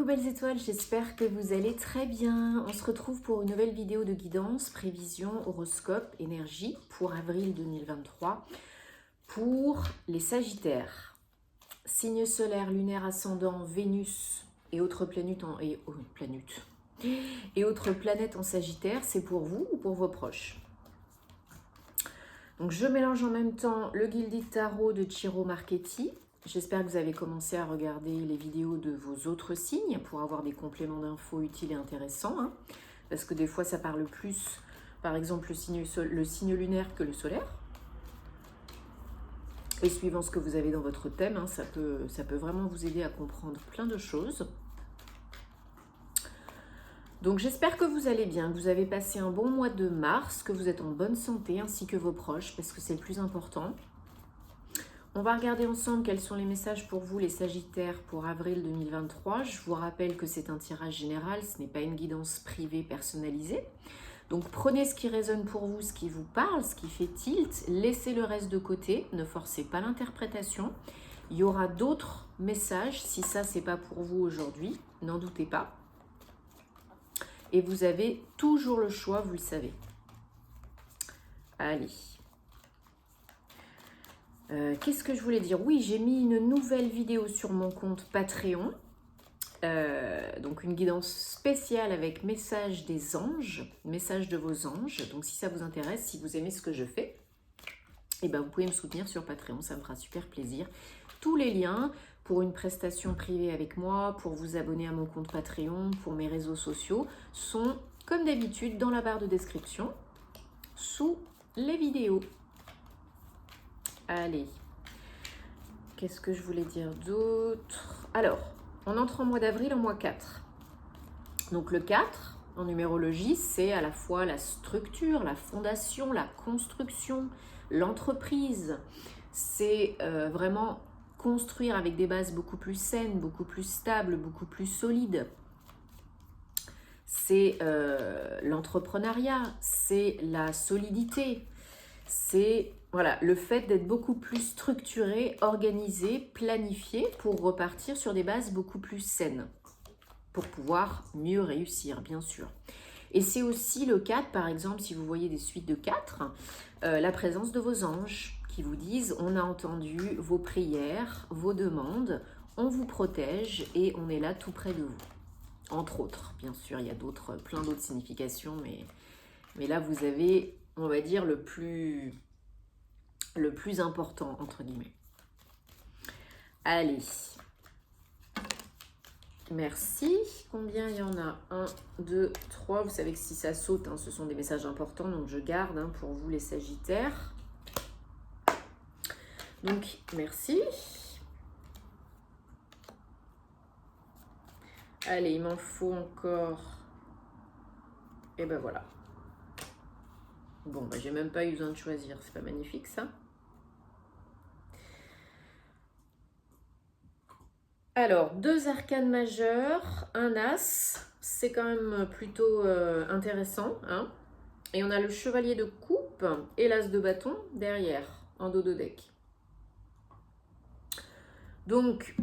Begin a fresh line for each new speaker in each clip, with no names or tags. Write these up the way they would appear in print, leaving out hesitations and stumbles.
belles étoiles, j'espère que vous allez très bien. On se retrouve pour une nouvelle vidéo de guidance, prévision, horoscope, énergie pour avril 2023 pour les Sagittaires. Signe solaire, lunaire, ascendant, Vénus et autres planètes en Sagittaire, c'est pour vous ou pour vos proches. Donc je mélange en même temps le Gilded Tarot de Ciro Marchetti. J'espère que vous avez commencé à regarder les vidéos de vos autres signes pour avoir des compléments d'infos utiles et intéressants. Parce que des fois, ça parle plus, par exemple, le signe lunaire que le solaire. Et suivant ce que vous avez dans votre thème, ça peut vraiment vous aider à comprendre plein de choses. Donc j'espère que vous allez bien, que vous avez passé un bon mois de mars, que vous êtes en bonne santé, ainsi que vos proches, parce que c'est le plus important. On va regarder ensemble quels sont les messages pour vous, les Sagittaires, pour avril 2023. Je vous rappelle que c'est un tirage général, ce n'est pas une guidance privée personnalisée. Donc prenez ce qui résonne pour vous, ce qui vous parle, ce qui fait tilt. Laissez le reste de côté, ne forcez pas l'interprétation. Il y aura d'autres messages, si ça, c'est pas pour vous aujourd'hui, n'en doutez pas. Et vous avez toujours le choix, vous le savez. Allez. Qu'est-ce que je voulais dire? Oui, j'ai mis une nouvelle vidéo sur mon compte Patreon. Donc une guidance spéciale avec message des anges, message de vos anges. Donc si ça vous intéresse, si vous aimez ce que je fais, vous pouvez me soutenir sur Patreon, ça me fera super plaisir. Tous les liens pour une prestation privée avec moi, pour vous abonner à mon compte Patreon, pour mes réseaux sociaux, sont comme d'habitude dans la barre de description, sous les vidéos. Allez, qu'est-ce que je voulais dire d'autre? Alors, on entre en mois d'avril, en mois 4. Donc le 4, en numérologie, c'est à la fois la structure, la fondation, la construction, l'entreprise. C'est vraiment construire avec des bases beaucoup plus saines, beaucoup plus stables, beaucoup plus solides. C'est l'entrepreneuriat, c'est la solidité, c'est voilà, le fait d'être beaucoup plus structuré, organisé, planifié pour repartir sur des bases beaucoup plus saines, pour pouvoir mieux réussir, bien sûr. Et c'est aussi le 4, par exemple, si vous voyez des suites de 4, la présence de vos anges qui vous disent « on a entendu vos prières, vos demandes, on vous protège et on est là tout près de vous ». Entre autres, bien sûr, il y a plein d'autres significations, mais là, vous avez, on va dire, le plus important, entre guillemets. Allez. Merci. Combien il y en a? 1, 2, 3. Vous savez que si ça saute, ce sont des messages importants, donc je garde pour vous les Sagittaires. Donc, merci. Allez, il m'en faut encore. Et ben voilà. Bon, j'ai même pas eu besoin de choisir. C'est pas magnifique, ça? Alors, 2 arcanes majeures, un as. C'est quand même plutôt intéressant. Et on a le chevalier de coupe et l'as de bâton derrière, en dos de deck. Donc,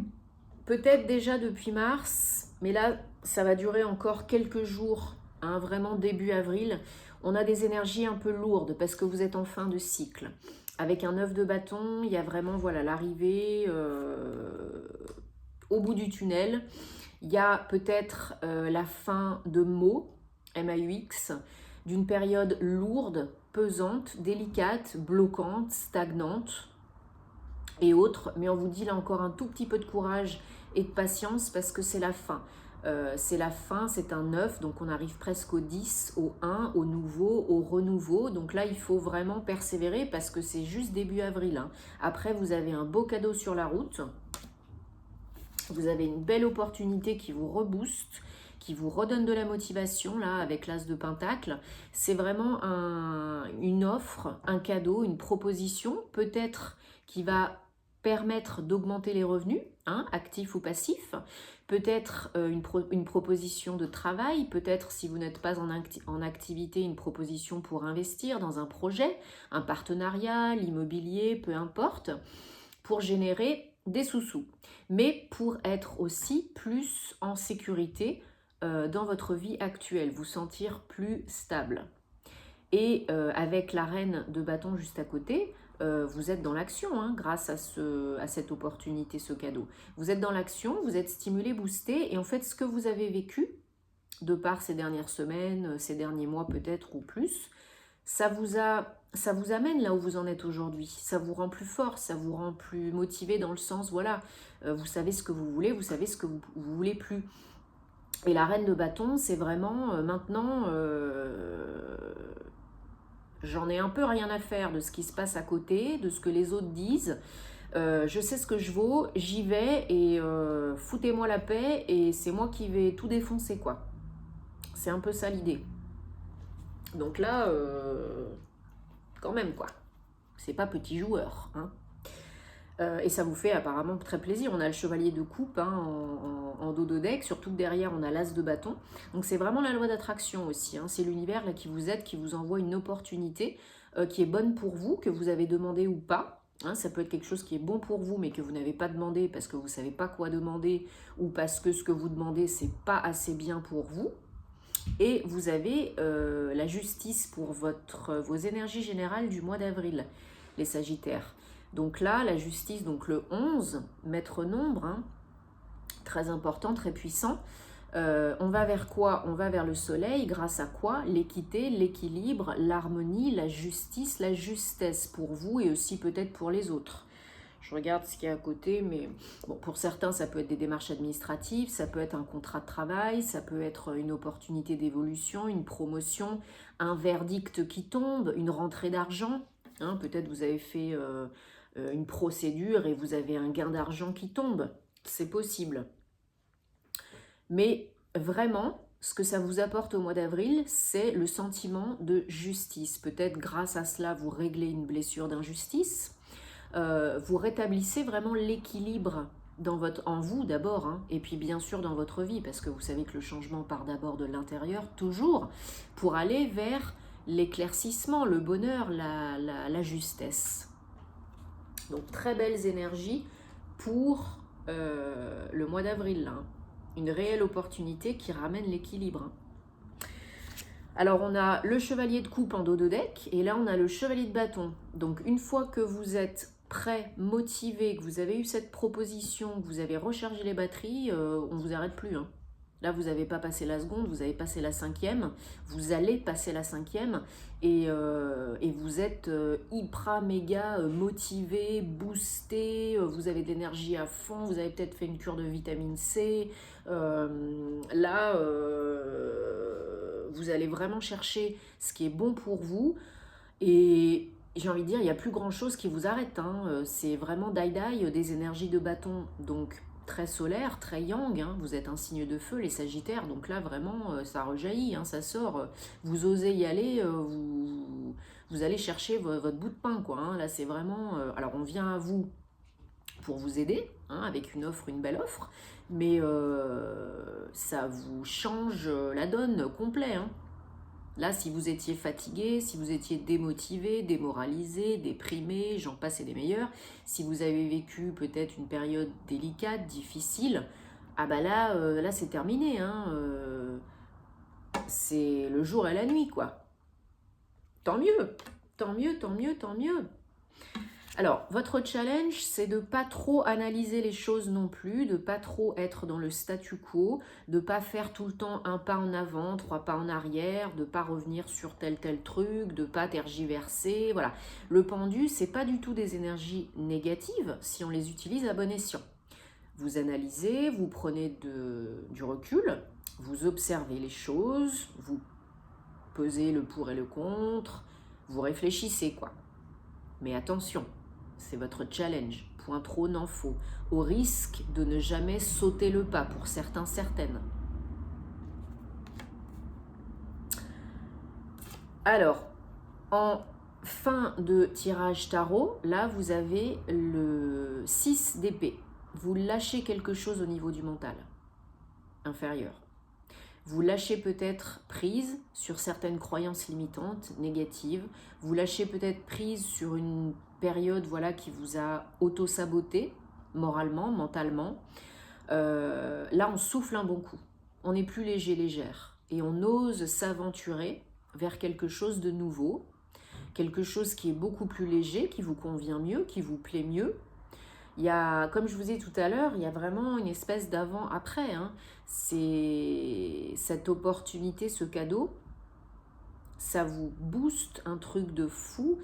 peut-être déjà depuis mars, mais là, ça va durer encore quelques jours, vraiment début avril. On a des énergies un peu lourdes parce que vous êtes en fin de cycle. Avec un 9 de bâton, il y a vraiment l'arrivée au bout du tunnel. Il y a peut-être la fin de MAUX, d'une période lourde, pesante, délicate, bloquante, stagnante et autres. Mais on vous dit là encore un tout petit peu de courage et de patience parce que c'est la fin. C'est la fin, c'est un 9, donc on arrive presque au 10, au 1, au nouveau, au renouveau. Donc là, il faut vraiment persévérer parce que c'est juste début avril. Après, vous avez un beau cadeau sur la route. Vous avez une belle opportunité qui vous rebooste, qui vous redonne de la motivation, là, avec l'as de Pentacle. C'est vraiment une offre, un cadeau, une proposition, peut-être qui va permettre d'augmenter les revenus, actifs ou passifs. Peut-être une proposition de travail, peut-être si vous n'êtes pas en activité, une proposition pour investir dans un projet, un partenariat, l'immobilier, peu importe, pour générer des sous-sous, mais pour être aussi plus en sécurité dans votre vie actuelle, vous sentir plus stable. Et avec la reine de bâton juste à côté, vous êtes dans l'action hein, grâce à cette opportunité, ce cadeau. Vous êtes dans l'action, vous êtes stimulé, boosté, et en fait, ce que vous avez vécu, de par ces dernières semaines, ces derniers mois peut-être ou plus, ça vous amène là où vous en êtes aujourd'hui. Ça vous rend plus fort, ça vous rend plus motivé dans le sens, voilà, vous savez ce que vous voulez, vous savez ce que vous voulez plus. Et la reine de bâton, c'est vraiment maintenant, j'en ai un peu rien à faire de ce qui se passe à côté, de ce que les autres disent. Je sais ce que je vaux, j'y vais et foutez-moi la paix et c'est moi qui vais tout défoncer quoi. C'est un peu ça l'idée. Donc là, quand même quoi. C'est pas petit joueur. Hein. Et ça vous fait apparemment très plaisir. On a le chevalier de coupe hein, en dos de deck, surtout que derrière on a l'as de bâton. Donc c'est vraiment la loi d'attraction aussi. Hein. C'est l'univers là qui vous aide, qui vous envoie une opportunité qui est bonne pour vous, que vous avez demandé ou pas. Hein, ça peut être quelque chose qui est bon pour vous mais que vous n'avez pas demandé parce que vous ne savez pas quoi demander ou parce que ce que vous demandez c'est pas assez bien pour vous. Et vous avez la justice pour vos énergies générales du mois d'avril, les Sagittaires. Donc là, la justice, donc le 11, maître nombre, hein, très important, très puissant. On va vers quoi? On va vers le soleil, grâce à quoi? L'équité, l'équilibre, l'harmonie, la justice, la justesse pour vous et aussi peut-être pour les autres. Je regarde ce qu'il y a à côté, mais bon, pour certains, ça peut être des démarches administratives, ça peut être un contrat de travail, ça peut être une opportunité d'évolution, une promotion, un verdict qui tombe, une rentrée d'argent. Hein, peut-être vous avez fait une procédure et vous avez un gain d'argent qui tombe. C'est possible. Mais vraiment, ce que ça vous apporte au mois d'avril, c'est le sentiment de justice. Peut-être grâce à cela, vous réglez une blessure d'injustice. Vous rétablissez vraiment l'équilibre en vous d'abord, hein, et puis bien sûr dans votre vie, parce que vous savez que le changement part d'abord de l'intérieur, toujours, pour aller vers l'éclaircissement, le bonheur, la justesse. Donc très belles énergies pour le mois d'avril, hein. Une réelle opportunité qui ramène l'équilibre. Hein. Alors on a le chevalier de coupe en dos de deck, et là on a le chevalier de bâton. Donc une fois que vous êtes prêt, motivé, que vous avez eu cette proposition, que vous avez rechargé les batteries, on ne vous arrête plus. Hein. Là, vous n'avez pas passé la seconde, vous avez passé la 5e, vous allez passer la 5e, et vous êtes hyper méga motivé, boosté, vous avez de l'énergie à fond, vous avez peut-être fait une cure de vitamine C. Là, vous allez vraiment chercher ce qui est bon pour vous, et j'ai envie de dire, il n'y a plus grand chose qui vous arrête. Hein. C'est vraiment die-die, des énergies de bâton, donc très solaire, très yang. Hein. Vous êtes un signe de feu, les Sagittaires, donc là vraiment ça rejaillit, hein, ça sort. Vous osez y aller, vous allez chercher votre bout de pain, quoi. Hein. Là c'est vraiment. Alors on vient à vous pour vous aider, hein, avec une offre, une belle offre, mais ça vous change la donne complet. Hein. Là, si vous étiez fatigué, si vous étiez démotivé, démoralisé, déprimé, j'en passe et des meilleurs, si vous avez vécu peut-être une période délicate, difficile, ah bah là, là c'est terminé. Hein, c'est le jour et la nuit, quoi. Tant mieux, tant mieux, tant mieux, tant mieux. Alors, votre challenge, c'est de ne pas trop analyser les choses non plus, de ne pas trop être dans le statu quo, de ne pas faire tout le temps un pas en avant, 3 pas en arrière, de ne pas revenir sur tel truc, de ne pas tergiverser, voilà. Le pendu, ce n'est pas du tout des énergies négatives si on les utilise à bon escient. Vous analysez, vous prenez du recul, vous observez les choses, vous pesez le pour et le contre, vous réfléchissez, quoi. Mais attention, c'est votre challenge, point trop n'en faut, au risque de ne jamais sauter le pas pour certains, certaines. Alors, en fin de tirage tarot, là vous avez le 6 d'épée. Vous lâchez quelque chose au niveau du mental inférieur. Vous lâchez peut-être prise sur certaines croyances limitantes, négatives. Vous lâchez peut-être prise sur une période, voilà, qui vous a auto-saboté moralement, mentalement. Là, on souffle un bon coup. On n'est plus léger, légère. Et on ose s'aventurer vers quelque chose de nouveau, quelque chose qui est beaucoup plus léger, qui vous convient mieux, qui vous plaît mieux. Il y a, comme je vous ai dit tout à l'heure, il y a vraiment une espèce d'avant-après. Hein. C'est cette opportunité, ce cadeau, ça vous booste un truc de fou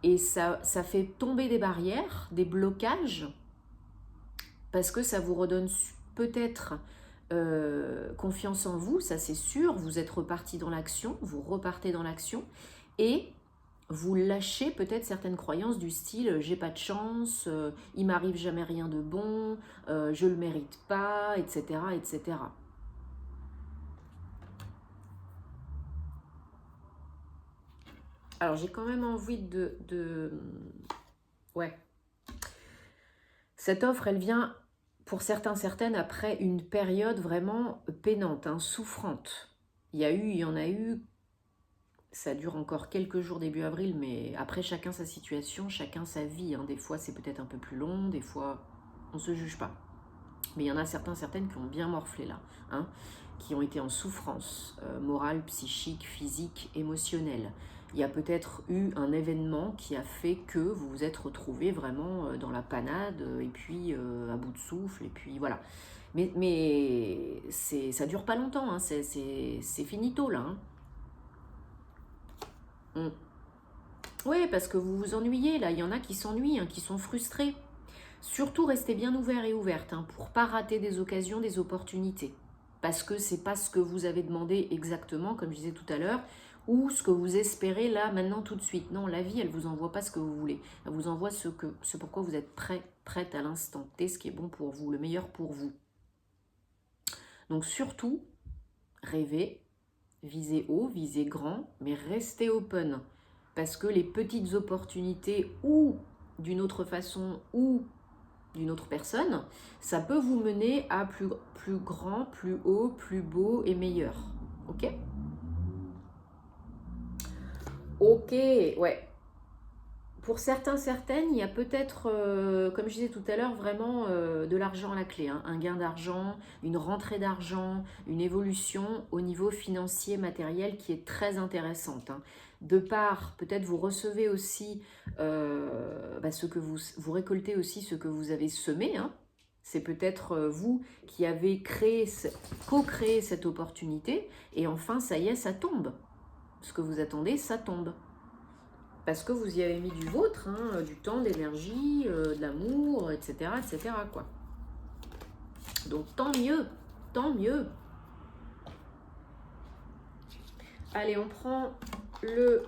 et ça fait tomber des barrières, des blocages, parce que ça vous redonne peut-être confiance en vous, ça c'est sûr, vous êtes reparti dans l'action, vous repartez dans l'action, et vous lâchez peut-être certaines croyances du style j'ai pas de chance, il m'arrive jamais rien de bon, je le mérite pas, etc. etc. Alors j'ai quand même envie ouais. Cette offre, elle vient pour certains, certaines après une période vraiment peinante, hein, souffrante. Il y en a eu, ça dure encore quelques jours début avril, mais après chacun sa situation, chacun sa vie. Hein. Des fois c'est peut-être un peu plus long, des fois on ne se juge pas. Mais il y en a certains, certaines qui ont bien morflé là, hein, qui ont été en souffrance morale, psychique, physique, émotionnelle. Il y a peut-être eu un événement qui a fait que vous vous êtes retrouvés vraiment dans la panade et puis à bout de souffle, et puis voilà. Mais ça dure pas longtemps, hein, c'est finito là. Hein. Oui, parce que vous vous ennuyez là, il y en a qui s'ennuient, hein, qui sont frustrés. Surtout, restez bien ouvert et ouverte hein, pour ne pas rater des occasions, des opportunités. Parce que ce n'est pas ce que vous avez demandé exactement, comme je disais tout à l'heure, ou ce que vous espérez là, maintenant, tout de suite. Non, la vie, elle ne vous envoie pas ce que vous voulez. Elle vous envoie ce pourquoi vous êtes prête à l'instant T, ce qui est bon pour vous, le meilleur pour vous. Donc surtout, rêvez, visez haut, visez grand, mais restez open. Parce que les petites opportunités, ou d'une autre façon, ou d'une autre personne, ça peut vous mener à plus grand, plus haut, plus beau et meilleur. Ok ? Ok, ouais. Pour certains, certaines, il y a peut-être, comme je disais tout à l'heure, vraiment de l'argent à la clé. Hein. Un gain d'argent, une rentrée d'argent, une évolution au niveau financier, matériel qui est très intéressante. Hein. De part, peut-être vous recevez aussi ce que vous récoltez aussi ce que vous avez semé. Hein. C'est peut-être vous qui avez co-créé cette opportunité. Et enfin, ça y est, ça tombe. Ce que vous attendez, ça tombe. Parce que vous y avez mis du vôtre, hein, du temps, de l'énergie, de l'amour, etc., etc., quoi. Donc tant mieux, tant mieux. Allez, on prend le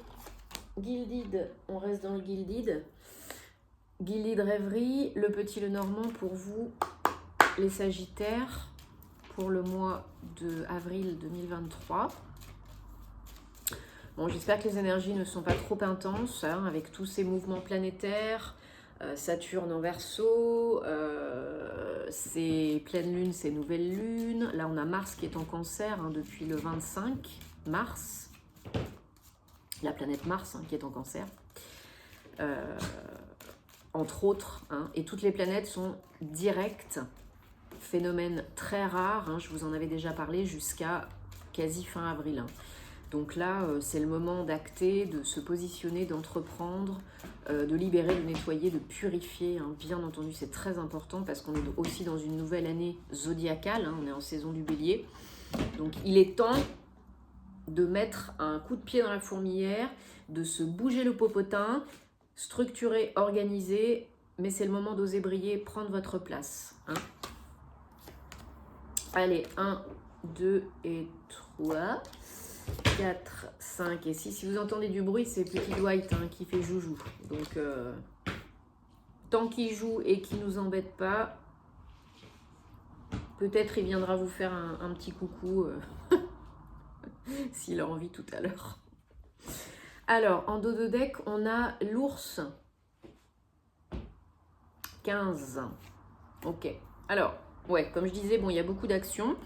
Gilded, on reste dans le Gilded. Gilded Rêverie, le petit le normand pour vous, les Sagittaires, pour le mois de avril 2023. Bon, j'espère que les énergies ne sont pas trop intenses, hein, avec tous ces mouvements planétaires, Saturne en Verseau, ces pleines lunes, ces nouvelles lunes. Là, on a Mars qui est en Cancer hein, depuis le 25 mars. La planète Mars hein, qui est en Cancer. Entre autres, hein, et toutes les planètes sont directes. Phénomène très rare, hein, je vous en avais déjà parlé, jusqu'à quasi fin avril. Hein. Donc là, c'est le moment d'acter, de se positionner, d'entreprendre, de libérer, de nettoyer, de purifier. Hein. Bien entendu, c'est très important parce qu'on est aussi dans une nouvelle année zodiacale. Hein. On est en saison du Bélier. Donc il est temps de mettre un coup de pied dans la fourmilière, de se bouger le popotin, structurer, organiser. Mais c'est le moment d'oser briller, prendre votre place. Hein. Allez, 1, 2 et 3... 4, 5 et 6. Si vous entendez du bruit, c'est Petit Dwight hein, qui fait joujou. Donc, tant qu'il joue et qu'il ne nous embête pas, peut-être il viendra vous faire un petit coucou s'il a envie tout à l'heure. Alors, en dos de deck, on a l'ours. 15. Ok. Alors, ouais, comme je disais, bon, il y a beaucoup d'actions.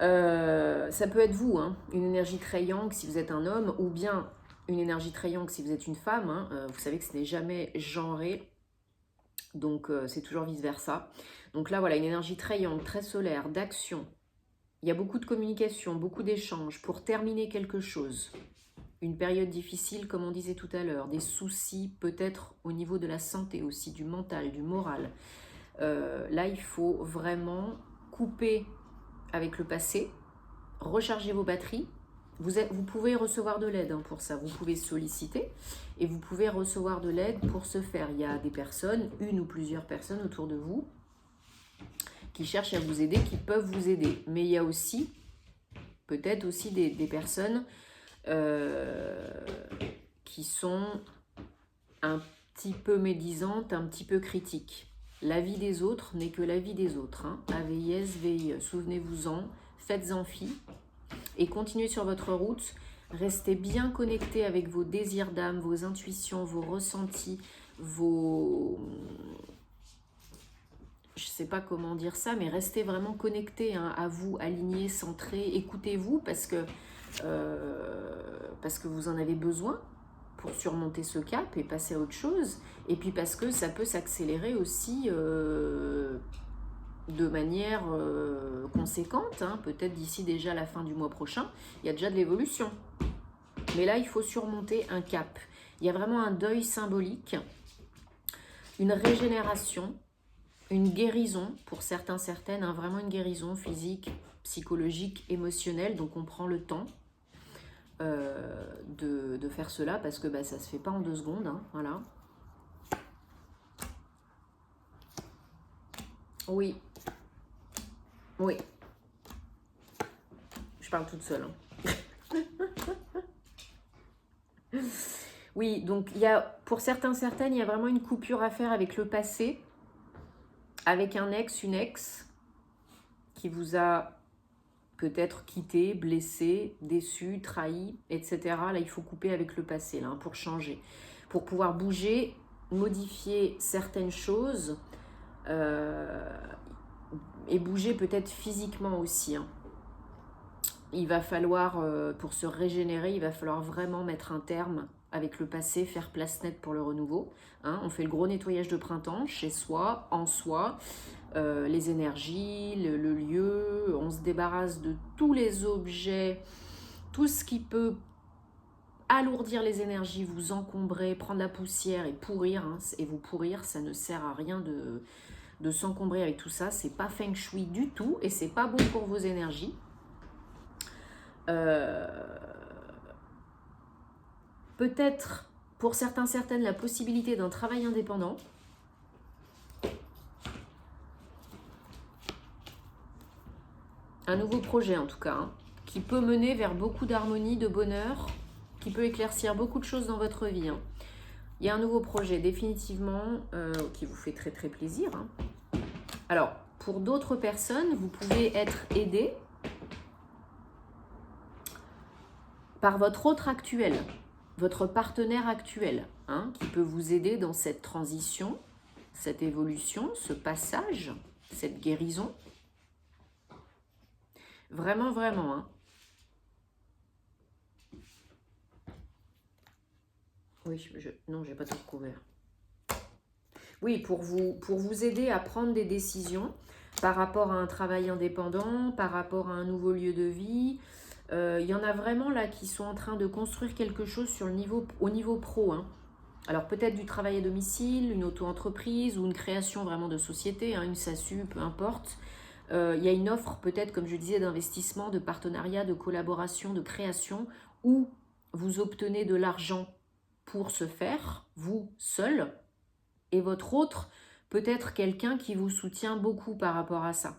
Ça peut être vous, hein, une énergie très yang si vous êtes un homme, ou bien une énergie très yang si vous êtes une femme. Hein, vous savez que ce n'est jamais genré. Donc, c'est toujours vice-versa. Donc là, voilà, une énergie très yang, très solaire, d'action. Il y a beaucoup de communication, beaucoup d'échanges pour terminer quelque chose. Une période difficile, comme on disait tout à l'heure, des soucis peut-être au niveau de la santé aussi, du mental, du moral. Là, il faut vraiment couper avec le passé, recharger vos batteries. Vous pouvez recevoir de l'aide pour ça, vous pouvez solliciter et vous pouvez recevoir de l'aide pour ce faire. Il y a des personnes, une ou plusieurs personnes autour de vous qui cherchent à vous aider, qui peuvent vous aider. Mais il y a aussi, peut-être aussi des personnes qui sont un petit peu médisantes, un petit peu critiques. La vie des autres n'est que la vie des autres. AVIS, VIE, souvenez-vous-en, faites-en fi et continuez sur votre route. Restez bien connectés avec vos désirs d'âme, vos intuitions, vos ressentis, vos... Je ne sais pas comment dire ça, mais restez vraiment connectés à vous, alignés, centrés. Écoutez-vous parce que vous en avez besoin pour surmonter ce cap et passer à autre chose. Et puis parce que ça peut s'accélérer aussi de manière conséquente. Peut-être d'ici déjà la fin du mois prochain, il y a déjà de l'évolution. Mais là, il faut surmonter un cap. Il y a vraiment un deuil symbolique, une régénération, une guérison pour certains, certaines, vraiment une guérison physique, psychologique, émotionnelle. Donc on prend le temps de faire cela parce que ça se fait pas en 2 secondes. Voilà. Oui. Oui. Je parle toute seule. Oui, donc il y a, pour certains, certaines, il y a vraiment une coupure à faire avec le passé, avec un ex, une ex qui vous a peut-être quitté, blessé, déçu, trahi, etc. Là, il faut couper avec le passé là, pour changer, pour pouvoir bouger, modifier certaines choses et bouger peut-être physiquement aussi. Il va falloir, pour se régénérer, il va falloir vraiment mettre un terme avec le passé, faire place nette pour le renouveau. On fait le gros nettoyage de printemps, chez soi, en soi, les énergies, le lieu, on se débarrasse de tous les objets, tout ce qui peut alourdir les énergies, vous encombrer, prendre la poussière et pourrir, et vous pourrir, ça ne sert à rien de s'encombrer avec tout ça, c'est pas feng shui du tout, et c'est pas bon pour vos énergies. Peut-être pour certains, certaines, la possibilité d'un travail indépendant. Un nouveau projet en tout cas, qui peut mener vers beaucoup d'harmonie, de bonheur, qui peut éclaircir beaucoup de choses dans votre vie. Il y a un nouveau projet définitivement qui vous fait très très plaisir. Alors, pour d'autres personnes, vous pouvez être aidé par votre autre actuel, votre partenaire actuel, qui peut vous aider dans cette transition, cette évolution, ce passage, cette guérison. Vraiment, vraiment. Oui, non, j'ai pas tout couvert. Oui, pour vous aider à prendre des décisions par rapport à un travail indépendant, par rapport à un nouveau lieu de vie. Il y en a vraiment là qui sont en train de construire quelque chose sur au niveau pro. Alors peut-être du travail à domicile, une auto-entreprise ou une création vraiment de société, une SASU, peu importe. Il y a une offre peut-être, comme je disais, d'investissement, de partenariat, de collaboration, de création, où vous obtenez de l'argent pour ce faire, vous seul, et votre autre, peut-être quelqu'un qui vous soutient beaucoup par rapport à ça,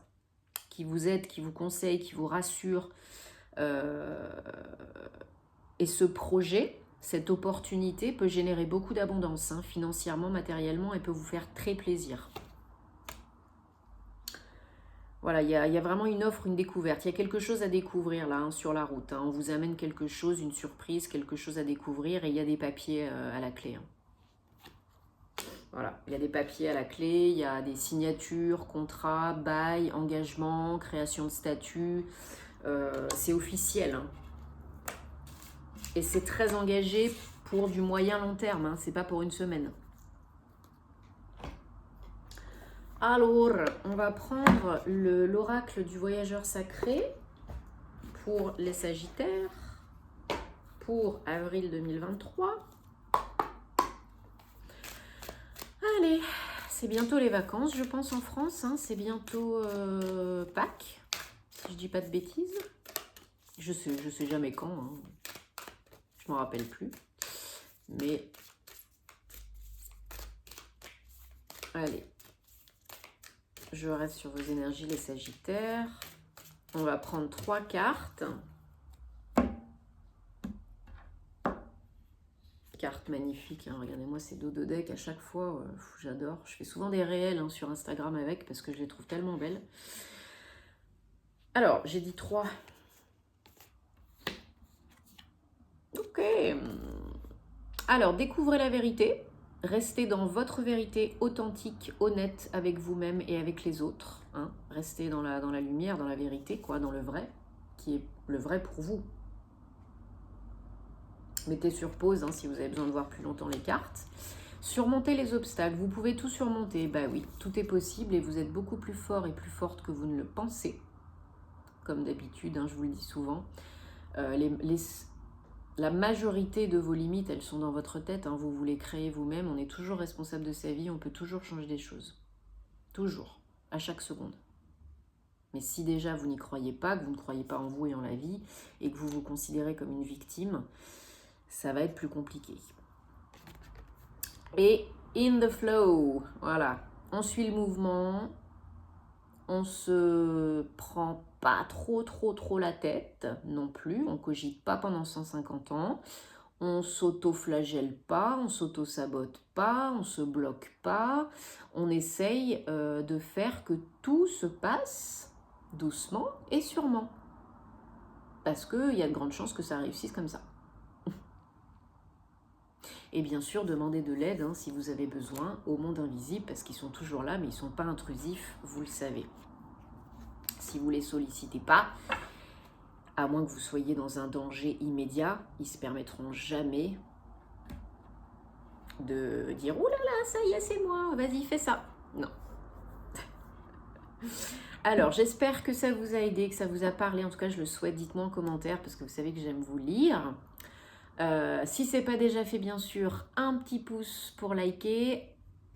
qui vous aide, qui vous conseille, qui vous rassure. Et ce projet, cette opportunité peut générer beaucoup d'abondance, financièrement, matériellement, et peut vous faire très plaisir. Voilà, il y a vraiment une offre, une découverte. Il y a quelque chose à découvrir là, sur la route. On vous amène quelque chose, une surprise, quelque chose à découvrir, et il y a des papiers à la clé. Voilà, il y a des papiers à la clé, il y a des signatures, contrats, bail, engagement, création de statut. C'est officiel. Et c'est très engagé pour du moyen long terme, c'est pas pour une semaine. Alors, on va prendre l'oracle du voyageur sacré pour les Sagittaires pour avril 2023. Allez, c'est bientôt les vacances, je pense, en France. Hein. C'est bientôt Pâques, si je dis pas de bêtises. Je sais jamais quand. Hein. Je m'en rappelle plus. Mais allez, je reste sur vos énergies, les Sagittaires. On va prendre 3 cartes. Carte magnifique, hein. Regardez-moi ces dos de deck à chaque fois, j'adore. Je fais souvent des réels hein, sur Instagram avec parce que je les trouve tellement belles. Alors, j'ai dit 3. Ok. Alors, découvrez la vérité. Restez dans votre vérité authentique, honnête avec vous-même et avec les autres. Hein. Restez dans la lumière, dans la vérité, quoi, dans le vrai, qui est le vrai pour vous. Mettez sur pause hein, si vous avez besoin de voir plus longtemps les cartes. Surmontez les obstacles. Vous pouvez tout surmonter. Bah oui, tout est possible et vous êtes beaucoup plus fort et plus forte que vous ne le pensez. Comme d'habitude, hein, je vous le dis souvent. La majorité de vos limites, elles sont dans votre tête. Hein, vous les créez vous-même. On est toujours responsable de sa vie. On peut toujours changer des choses. Toujours. À chaque seconde. Mais si déjà vous n'y croyez pas, que vous ne croyez pas en vous et en la vie, et que vous vous considérez comme une victime, ça va être plus compliqué. Et in the flow, voilà. On suit le mouvement. On se prend pas trop la tête non plus. On cogite pas pendant 150 ans. On s'auto-flagelle pas, on s'auto-sabote pas, on se bloque pas. On essaye de faire que tout se passe doucement et sûrement. Parce qu'il y a de grandes chances que ça réussisse comme ça. Et bien sûr, demandez de l'aide hein, si vous avez besoin au monde invisible, parce qu'ils sont toujours là, mais ils ne sont pas intrusifs, vous le savez. Si vous ne les sollicitez pas, à moins que vous soyez dans un danger immédiat, ils ne se permettront jamais de dire « Ouh là là, ça y est, c'est moi, vas-y, fais ça ». Non. Alors, j'espère que ça vous a aidé, que ça vous a parlé. En tout cas, je le souhaite. Dites-moi en commentaire, parce que vous savez que j'aime vous lire. Si ce n'est pas déjà fait, bien sûr, un petit pouce pour liker,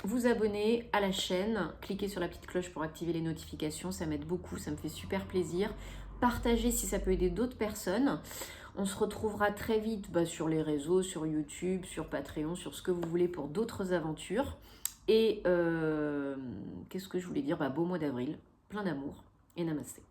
vous abonner à la chaîne, cliquez sur la petite cloche pour activer les notifications, ça m'aide beaucoup, ça me fait super plaisir. Partagez si ça peut aider d'autres personnes. On se retrouvera très vite sur les réseaux, sur YouTube, sur Patreon, sur ce que vous voulez pour d'autres aventures. Et qu'est-ce que je voulais dire ? Beau mois d'avril, plein d'amour et namasté.